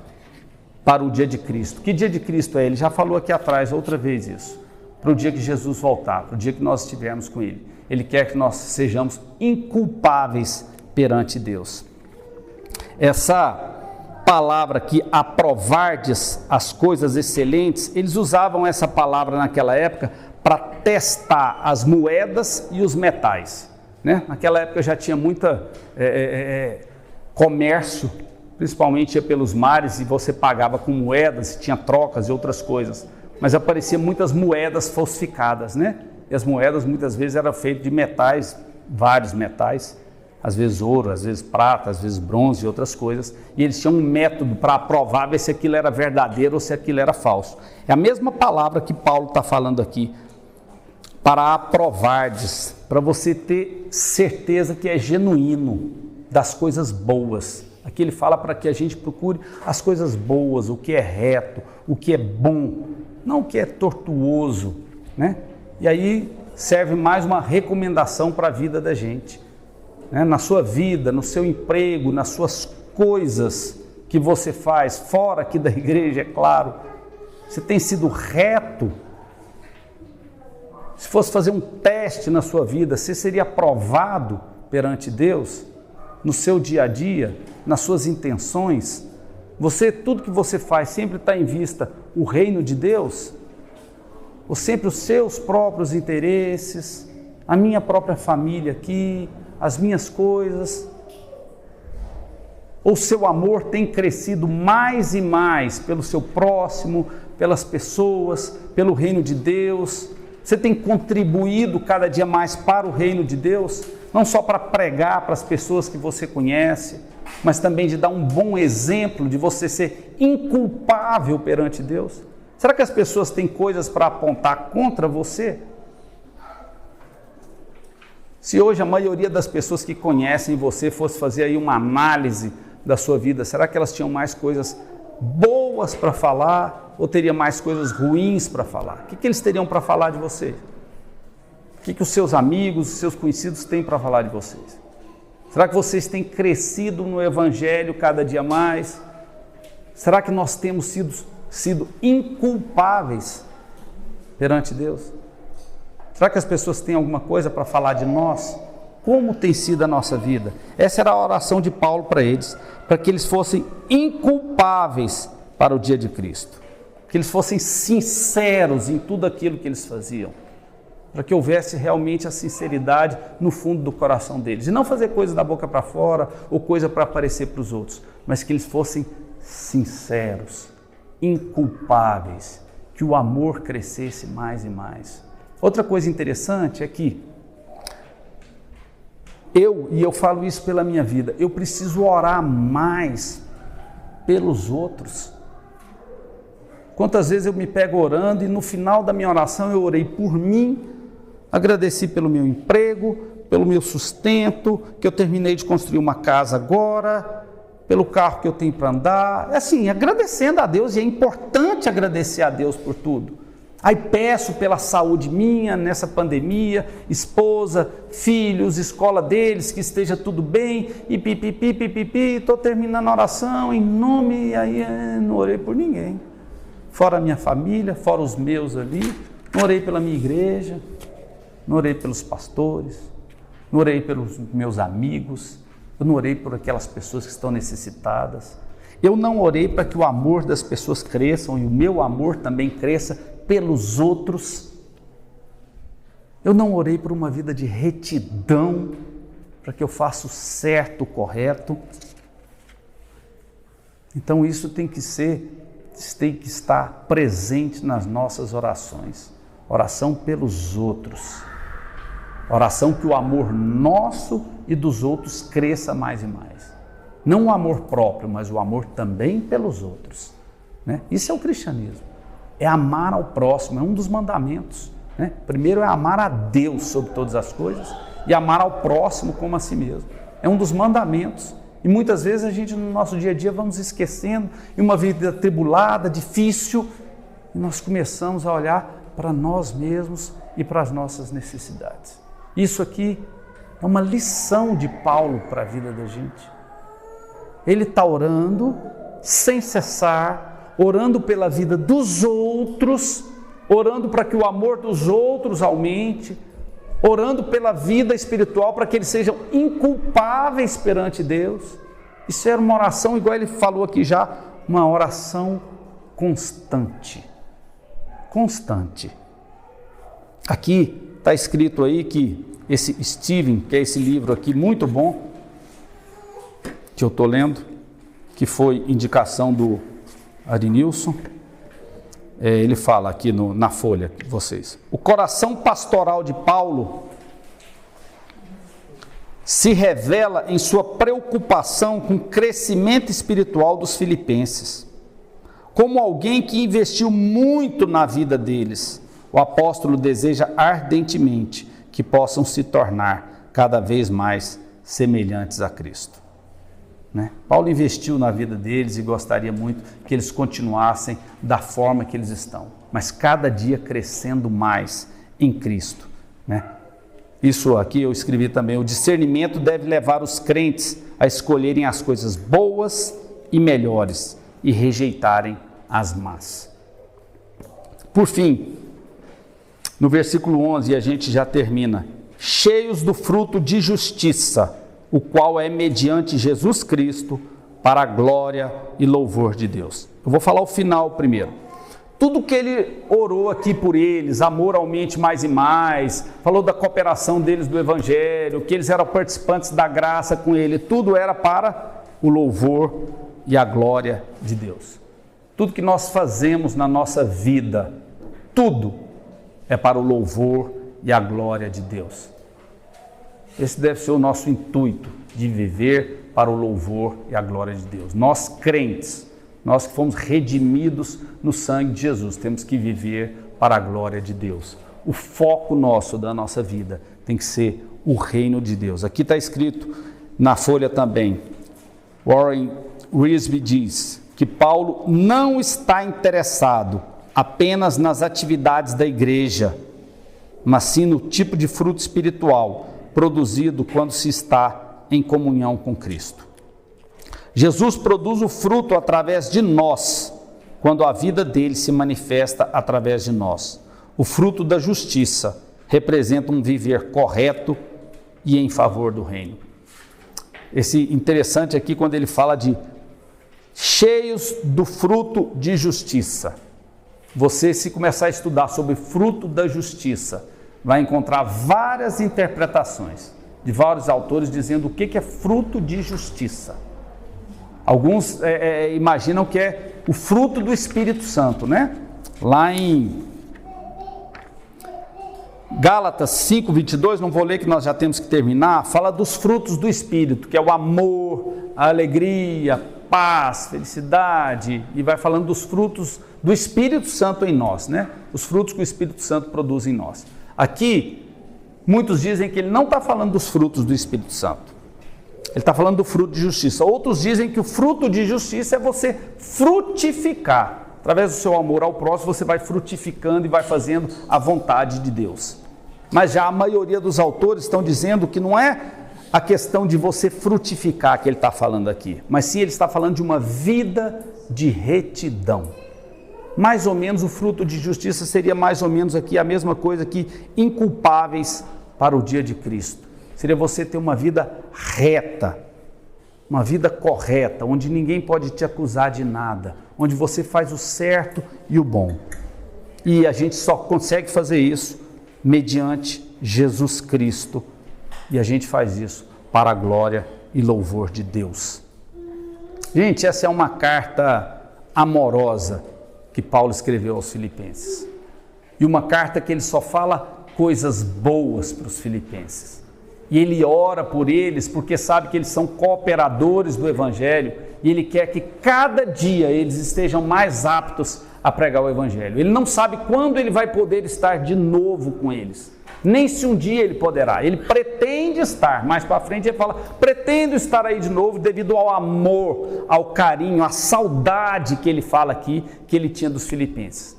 para o dia de Cristo. Que dia de Cristo é? Ele já falou aqui atrás outra vez isso. Para o dia que Jesus voltar, para o dia que nós estivermos com Ele. Ele quer que nós sejamos inculpáveis perante Deus. Essa palavra aqui, aprovardes as coisas excelentes, eles usavam essa palavra naquela época para testar as moedas e os metais, né? Naquela época já tinha muita comércio, principalmente ia pelos mares e você pagava com moedas, tinha trocas e outras coisas, mas apareciam muitas moedas falsificadas, né? E as moedas muitas vezes eram feitas de metais, vários metais, às vezes ouro, às vezes prata, às vezes bronze e outras coisas, e eles tinham um método para aprovar ver se aquilo era verdadeiro ou se aquilo era falso. É a mesma palavra que Paulo está falando aqui, para aprovardes, para você ter certeza que é genuíno, das coisas boas. Aqui ele fala para que a gente procure as coisas boas, o que é reto, o que é bom, não o que é tortuoso, né? E aí serve mais uma recomendação para a vida da gente. Na sua vida, no seu emprego, nas suas coisas que você faz, fora aqui da igreja, é claro, você tem sido reto. Se fosse fazer um teste na sua vida, você seria aprovado perante Deus, no seu dia a dia, nas suas intenções? Tudo que você faz sempre está em vista o reino de Deus? Ou sempre os seus próprios interesses, a minha própria família aqui, as minhas coisas? Ou seu amor tem crescido mais e mais pelo seu próximo, pelas pessoas, pelo reino de Deus? Você tem contribuído cada dia mais para o reino de Deus? Não só para pregar para as pessoas que você conhece, mas também de dar um bom exemplo, de você ser inculpável perante Deus? Será que as pessoas têm coisas para apontar contra você? Se hoje a maioria das pessoas que conhecem você fosse fazer aí uma análise da sua vida, será que elas tinham mais coisas boas para falar ou teria mais coisas ruins para falar? O que eles teriam para falar de você? O que os seus amigos, os seus conhecidos têm para falar de vocês? Será que vocês têm crescido no Evangelho cada dia mais? Será que nós temos sido inculpáveis perante Deus? Será que as pessoas têm alguma coisa para falar de nós? Como tem sido a nossa vida? Essa era a oração de Paulo para eles, para que eles fossem inculpáveis para o dia de Cristo, que eles fossem sinceros em tudo aquilo que eles faziam, para que houvesse realmente a sinceridade no fundo do coração deles, e não fazer coisa da boca para fora ou coisa para aparecer para os outros, mas que eles fossem sinceros, inculpáveis, que o amor crescesse mais e mais. Outra coisa interessante é que eu falo isso pela minha vida, eu preciso orar mais pelos outros. Quantas vezes eu me pego orando e no final da minha oração eu orei por mim, agradeci pelo meu emprego, pelo meu sustento, que eu terminei de construir uma casa agora, pelo carro que eu tenho para andar, assim, agradecendo a Deus, e é importante agradecer a Deus por tudo. Aí peço pela saúde minha nessa pandemia, esposa, filhos, escola deles, que esteja tudo bem, e pipipi, estou terminando a oração em nome, e aí não orei por ninguém, fora a minha família, fora os meus ali, não orei pela minha igreja, não orei pelos pastores, não orei pelos meus amigos, eu não orei por aquelas pessoas que estão necessitadas, eu não orei para que o amor das pessoas cresçam e o meu amor também cresça pelos outros. Eu não orei por uma vida de retidão, para que eu faça o certo, o correto. Então isso tem que estar presente nas nossas orações. oração pelos outros. Oração que o amor nosso e dos outros cresça mais e mais. Não o amor próprio, mas o amor também pelos outros, né? Isso é o cristianismo. É amar ao próximo, é um dos mandamentos, né? Primeiro é amar a Deus sobre todas as coisas e amar ao próximo como a si mesmo. É um dos mandamentos. E muitas vezes a gente no nosso dia a dia vamos esquecendo, em uma vida tribulada, difícil, e nós começamos a olhar para nós mesmos e para as nossas necessidades. Isso aqui é uma lição de Paulo para a vida da gente. Ele está orando sem cessar, orando pela vida dos outros, orando para que o amor dos outros aumente, orando pela vida espiritual para que eles sejam inculpáveis perante Deus. Isso era uma oração, igual ele falou aqui já, uma oração constante. Constante. Aqui está escrito aí que esse Stephen, que é esse livro aqui muito bom, que eu estou lendo, que foi indicação do Arinilson, ele fala aqui na folha, vocês. O coração pastoral de Paulo se revela em sua preocupação com o crescimento espiritual dos filipenses. Como alguém que investiu muito na vida deles, o apóstolo deseja ardentemente que possam se tornar cada vez mais semelhantes a Cristo, né? Paulo investiu na vida deles e gostaria muito que eles continuassem da forma que eles estão, mas cada dia crescendo mais em Cristo, né? Isso aqui eu escrevi também: o discernimento deve levar os crentes a escolherem as coisas boas e melhores e rejeitarem as más. Por fim, no versículo 11, a gente já termina: cheios do fruto de justiça, o qual é mediante Jesus Cristo, para a glória e louvor de Deus. Eu vou falar o final primeiro. Tudo que ele orou aqui por eles, amor aumente mais e mais, falou da cooperação deles do Evangelho, que eles eram participantes da graça com ele, tudo era para o louvor e a glória de Deus. Tudo que nós fazemos na nossa vida, tudo é para o louvor e a glória de Deus. Esse deve ser o nosso intuito, de viver para o louvor e a glória de Deus. Nós crentes, nós que fomos redimidos no sangue de Jesus, temos que viver para a glória de Deus. O foco nosso da nossa vida tem que ser o reino de Deus. Aqui está escrito na folha também, Warren Wiersbe diz que Paulo não está interessado apenas nas atividades da igreja, mas sim no tipo de fruto espiritual produzido quando se está em comunhão com Cristo. Jesus produz o fruto através de nós, quando a vida dele se manifesta através de nós. O fruto da justiça representa um viver correto e em favor do reino. Esse interessante aqui quando ele fala de cheios do fruto de justiça. Você, se começar a estudar sobre fruto da justiça, vai encontrar várias interpretações de vários autores dizendo o que é fruto de justiça. Alguns imaginam que é o fruto do Espírito Santo, né? Lá em Gálatas 5:22, não vou ler que nós já temos que terminar, fala dos frutos do Espírito, que é o amor, a alegria, paz, felicidade, e vai falando dos frutos do Espírito Santo em nós, né? Os frutos que o Espírito Santo produz em nós. Aqui, muitos dizem que ele não está falando dos frutos do Espírito Santo. Ele está falando do fruto de justiça. Outros dizem que o fruto de justiça é você frutificar. Através do seu amor ao próximo, você vai frutificando e vai fazendo a vontade de Deus. Mas já a maioria dos autores estão dizendo que não é a questão de você frutificar que ele está falando aqui, mas sim ele está falando de uma vida de retidão. Mais ou menos o fruto de justiça seria mais ou menos aqui a mesma coisa que inculpáveis para o dia de Cristo. Seria você ter uma vida reta, uma vida correta, onde ninguém pode te acusar de nada, onde você faz o certo e o bom. E a gente só consegue fazer isso mediante Jesus Cristo, e a gente faz isso para a glória e louvor de Deus. Gente, essa é uma carta amorosa que Paulo escreveu aos Filipenses. E uma carta que ele só fala coisas boas para os filipenses. E ele ora por eles porque sabe que eles são cooperadores do Evangelho e ele quer que cada dia eles estejam mais aptos a pregar o Evangelho. Ele não sabe quando ele vai poder estar de novo com eles, nem se um dia ele poderá. Ele pretende estar, mais para frente ele fala, pretendo estar aí de novo devido ao amor, ao carinho, à saudade que ele fala aqui, que ele tinha dos filipenses.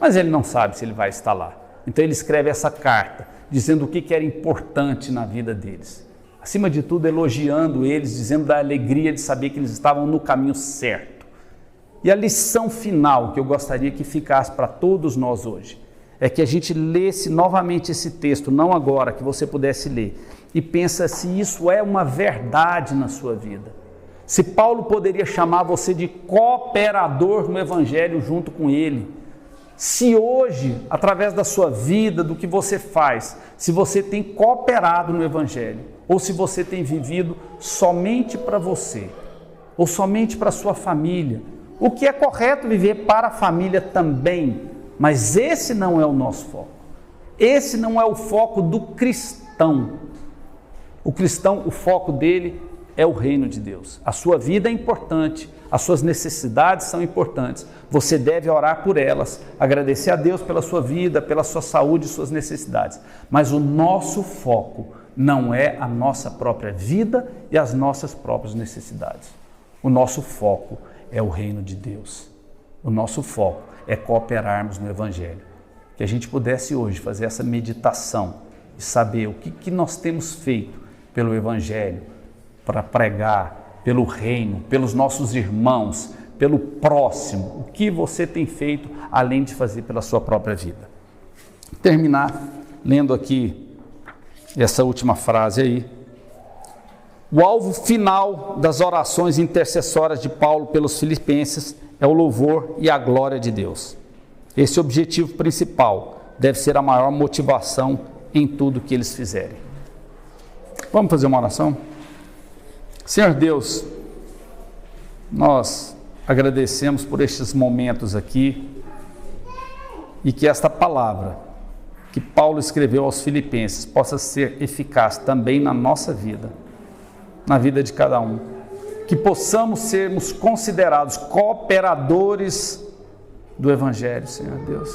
Mas ele não sabe se ele vai estar lá. Então ele escreve essa carta, dizendo o que era importante na vida deles. Acima de tudo, elogiando eles, dizendo da alegria de saber que eles estavam no caminho certo. E a lição final que eu gostaria que ficasse para todos nós hoje, é que a gente lesse novamente esse texto, não agora, que você pudesse ler, e pensa se isso é uma verdade na sua vida. Se Paulo poderia chamar você de cooperador no Evangelho junto com ele. Se hoje, através da sua vida, do que você faz, se você tem cooperado no Evangelho, ou se você tem vivido somente para você, ou somente para a sua família, o que é correto viver para a família também, mas esse não é o nosso foco. Esse não é o foco do cristão. O cristão, o foco dele é o reino de Deus. A sua vida é importante, as suas necessidades são importantes. Você deve orar por elas, agradecer a Deus pela sua vida, pela sua saúde e suas necessidades. Mas o nosso foco não é a nossa própria vida e as nossas próprias necessidades. O nosso foco é o reino de Deus. O nosso foco é cooperarmos no Evangelho. Que a gente pudesse hoje fazer essa meditação e saber o que nós temos feito pelo Evangelho, para pregar pelo reino, pelos nossos irmãos, pelo próximo, o que você tem feito além de fazer pela sua própria vida. Terminar lendo aqui essa última frase aí. O alvo final das orações intercessoras de Paulo pelos filipenses é o louvor e a glória de Deus. Esse objetivo principal deve ser a maior motivação em tudo que eles fizerem. Vamos fazer uma oração? Senhor Deus, nós agradecemos por estes momentos aqui e que esta palavra que Paulo escreveu aos filipenses possa ser eficaz também na nossa vida, na vida de cada um. Que possamos sermos considerados cooperadores do Evangelho, Senhor Deus.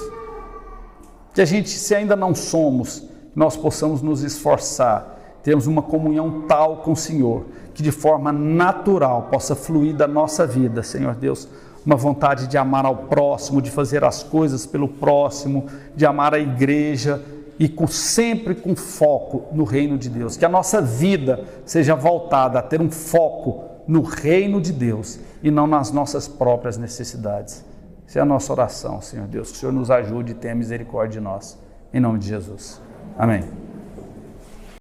Que a gente, se ainda não somos, nós possamos nos esforçar, termos uma comunhão tal com o Senhor, que de forma natural possa fluir da nossa vida, Senhor Deus, uma vontade de amar ao próximo, de fazer as coisas pelo próximo, de amar a igreja e sempre com foco no reino de Deus. Que a nossa vida seja voltada a ter um foco no reino de Deus e não nas nossas próprias necessidades. Essa é a nossa oração, Senhor Deus, que o Senhor nos ajude e tenha misericórdia de nós. Em nome de Jesus. Amém.